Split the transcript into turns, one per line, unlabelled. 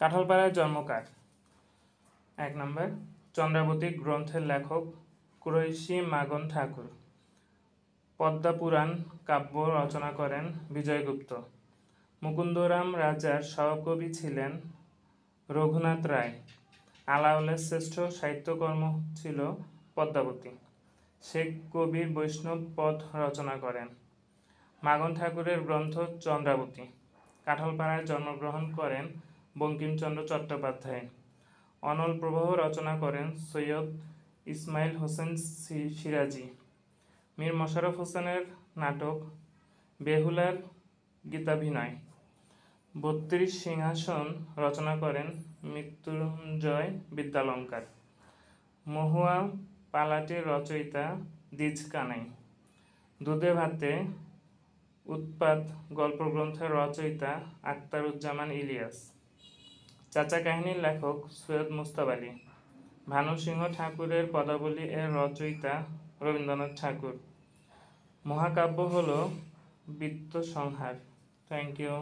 কাঁঠালপাড়ায় জন্ম কার? 1 নম্বর চন্দ্রাবতী গ্রন্থের লেখক কুরৈশী মাগন ঠাকুর। পদ্মপুরাণ কাব্য রচনা করেন বিজয়গুপ্ত। মুকুন্দরাম রাজার সহকবি ছিলেন রঘুনাথ রায়। আলাওলের শ্রেষ্ঠ সাহিত্যকর্ম ছিল পদ্মাবতী। শেখ কবির বৈষ্ণব পদ রচনা করেন। মাগন ঠাকুরের গ্রন্থ চন্দ্রাবতী। কাঁঠালপাড়ায় জন্মগ্রহণ করেন বঙ্কিমচন্দ্র চট্টোপাধ্যায়। অনল প্রবাহ রচনা করেন সৈয়দ ইসমাইল হোসেন সিরাজি। মীর মশাররফ হোসেনের নাটক বেহুলার গীতাভিনয়। ৩২ সিংহাসন রচনা করেন মৃত্যুঞ্জয় বিদ্যালঙ্কার। মহুয়া পালাটির রচয়িতা দ্বিজ কানাই। দুধে ভাতে উৎপাত গল্পগ্রন্থের রচয়িতা আখতারুজ্জামান ইলিয়াস। চাচা কাহিনীর লেখক সৈয়দ মুজতবা আলী। ভানু সিংহ ঠাকুরের পদাবলী এর রচয়িতা রবীন্দ্রনাথ ঠাকুর। মহাকাব্য হল বৃত্তসংহার। Thank you.